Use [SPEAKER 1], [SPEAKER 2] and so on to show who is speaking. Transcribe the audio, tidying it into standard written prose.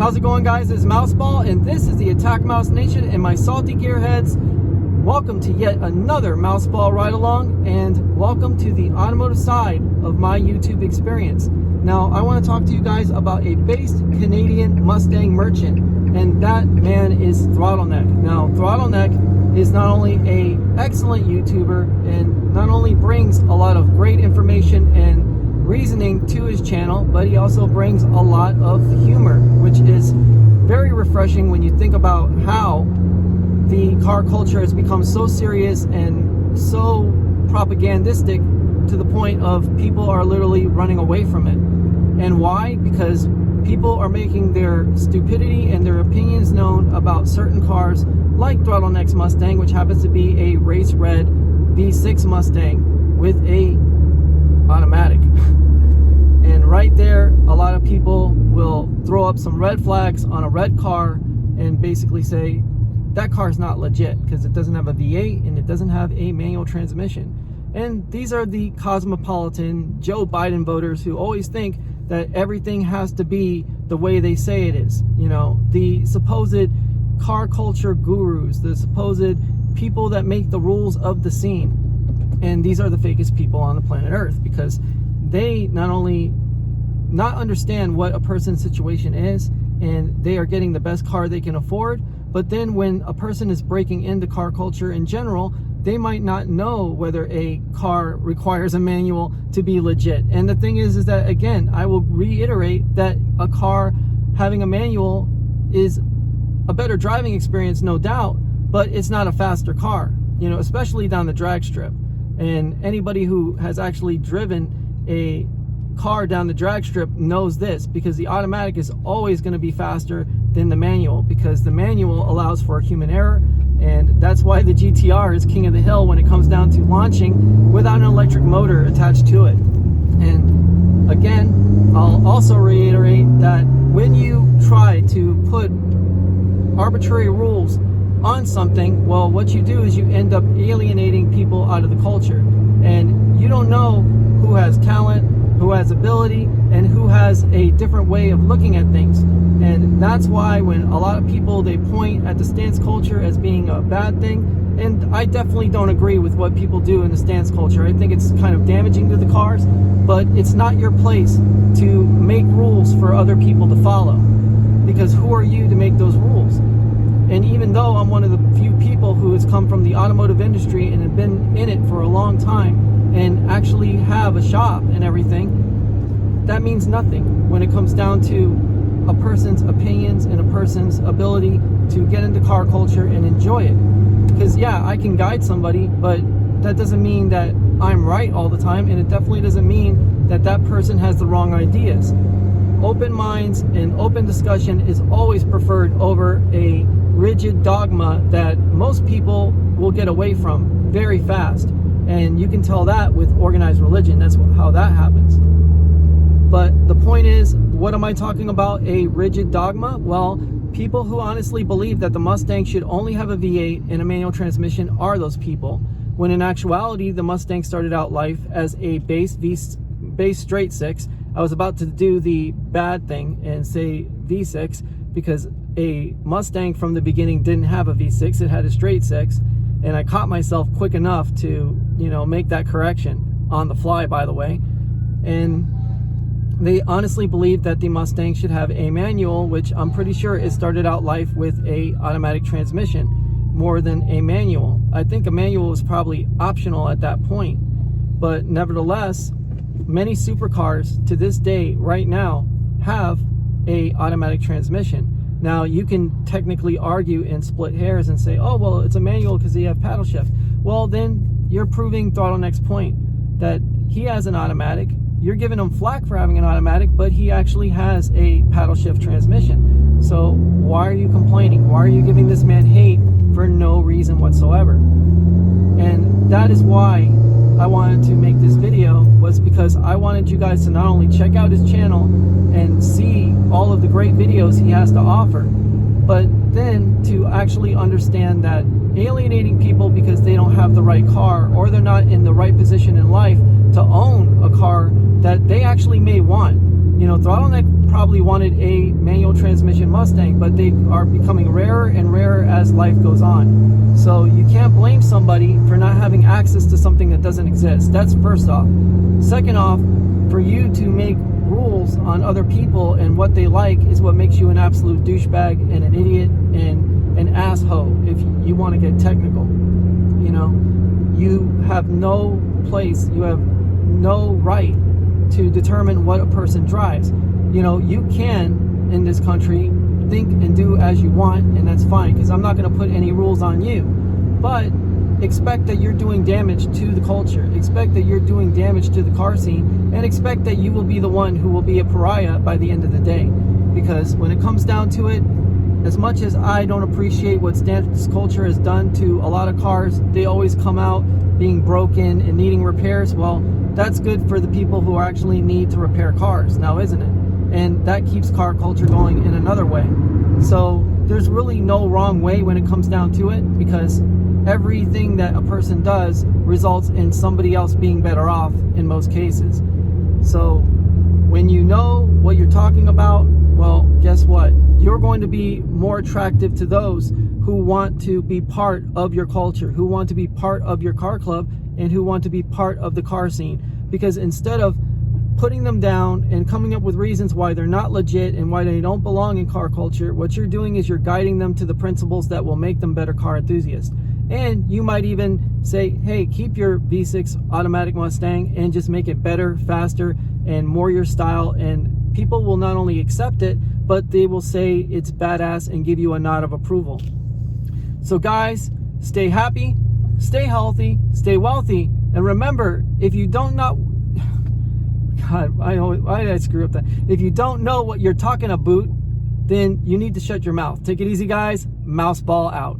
[SPEAKER 1] How's it going, guys? It's Mouseball, and this is the Attack Mouse Nation and my salty gearheads. Welcome to yet another Mouseball ride along, and welcome to the automotive side of my YouTube experience. Now, I want to talk to you guys about a based Canadian Mustang merchant, and that man is Throttleneck. Now, Throttleneck is not only an excellent YouTuber and not only brings a lot of great information and reasoning to his channel, but he also brings a lot of humor, which is very refreshing when you think about how the car culture has become so serious and so propagandistic to the point of people are literally running away from it. And why? Because people are making their stupidity and their opinions known about certain cars like Throttleneck's Mustang, which happens to be a race red V6 Mustang with a automatic. And right there, a lot of people will throw up some red flags on a red car and basically say that car is not legit because it doesn't have a V8 and it doesn't have a manual transmission. And these are the cosmopolitan Joe Biden voters who always think that everything has to be the way they say it is. You know, the supposed car culture gurus, the supposed people that make the rules of the scene. And these are the fakest people on the planet Earth, because they not only not understand what a person's situation is and they are getting the best car they can afford, but then when a person is breaking into car culture in general, they might not know whether a car requires a manual to be legit. And the thing is that, again, I will reiterate that a car having a manual is a better driving experience, no doubt, but it's not a faster car, you know, especially down the drag strip. And anybody who has actually driven a car down the drag strip knows this, because the automatic is always going to be faster than the manual, because the manual allows for human error. And that's why the GTR is king of the hill when it comes down to launching without an electric motor attached to it. And again, I'll also reiterate that when you try to put arbitrary rules on something, well, what you do is you end up alienating people out of the culture. And you don't know who has talent, who has ability, and who has a different way of looking at things. And that's why when a lot of people, they point at the stance culture as being a bad thing, and I definitely don't agree with what people do in the stance culture. I think it's kind of damaging to the cars, but it's not your place to make rules for other people to follow, because who are you to make those rules? And even though I'm one of the few people who has come from the automotive industry and have been in it for a long time and actually have a shop and everything, that means nothing when it comes down to a person's opinions and a person's ability to get into car culture and enjoy it. Because yeah, I can guide somebody, but that doesn't mean that I'm right all the time, and it definitely doesn't mean that that person has the wrong ideas. Open minds and open discussion is always preferred over a rigid dogma that most people will get away from very fast. And you can tell that with organized religion. That's how that happens. But the point is, what am I talking about? A rigid dogma? Well, people who honestly believe that the Mustang should only have a V8 and a manual transmission are those people, when in actuality the Mustang started out life as a base straight six. I was about to do the bad thing and say V6, because a Mustang from the beginning didn't have a V6, it had a straight six. And I caught myself quick enough to, you know, make that correction on the fly, by the way. And they honestly believe that the Mustang should have a manual, which I'm pretty sure it started out life with a automatic transmission more than a manual. I think a manual was probably optional at that point. But nevertheless, many supercars to this day right now have a automatic transmission. Now, you can technically argue and split hairs and say, oh, well, it's a manual because you have paddle shift. Well, then you're proving Throttleneck's point that he has an automatic. You're giving him flack for having an automatic, but he actually has a paddle shift transmission. So why are you complaining? Why are you giving this man hate for no reason whatsoever? And that is why I wanted to make this video, was because I wanted you guys to not only check out his channel and see all of the great videos he has to offer, but then to actually understand that alienating people because they don't have the right car or they're not in the right position in life to own a car that they actually may want. You know, Throttleneck probably wanted a manual transmission Mustang, but they are becoming rarer and rarer as life goes on. So you can't blame somebody for not having access to something that doesn't exist. That's first off. Second off, for you to make rules on other people and what they like is what makes you an absolute douchebag and an idiot and an asshole, if you want to get technical. You know, you have no place, you have no right to determine what a person drives. You know, you can, in this country, think and do as you want, and that's fine, because I'm not going to put any rules on you. But expect that you're doing damage to the culture, expect that you're doing damage to the car scene, and expect that you will be the one who will be a pariah by the end of the day. Because when it comes down to it, as much as I don't appreciate what stance culture has done to a lot of cars, they always come out being broken and needing repairs. Well, that's good for the people who actually need to repair cars now, isn't it? And that keeps car culture going in another way. So there's really no wrong way when it comes down to it, because everything that a person does results in somebody else being better off in most cases. So when you know what you're talking about, well, guess what? You're going to be more attractive to those who want to be part of your culture, who want to be part of your car club, and who want to be part of the car scene. Because instead of putting them down and coming up with reasons why they're not legit and why they don't belong in car culture, what you're doing is you're guiding them to the principles that will make them better car enthusiasts. And you might even say, hey, keep your V6 automatic Mustang and just make it better, faster, and more your style. And people will not only accept it, but they will say it's badass and give you a nod of approval. So guys, stay happy, stay healthy, stay wealthy. And remember, if you don't know, God, why did I screw up that? If you don't know what you're talking about, then you need to shut your mouth. Take it easy, guys. Mouseball out.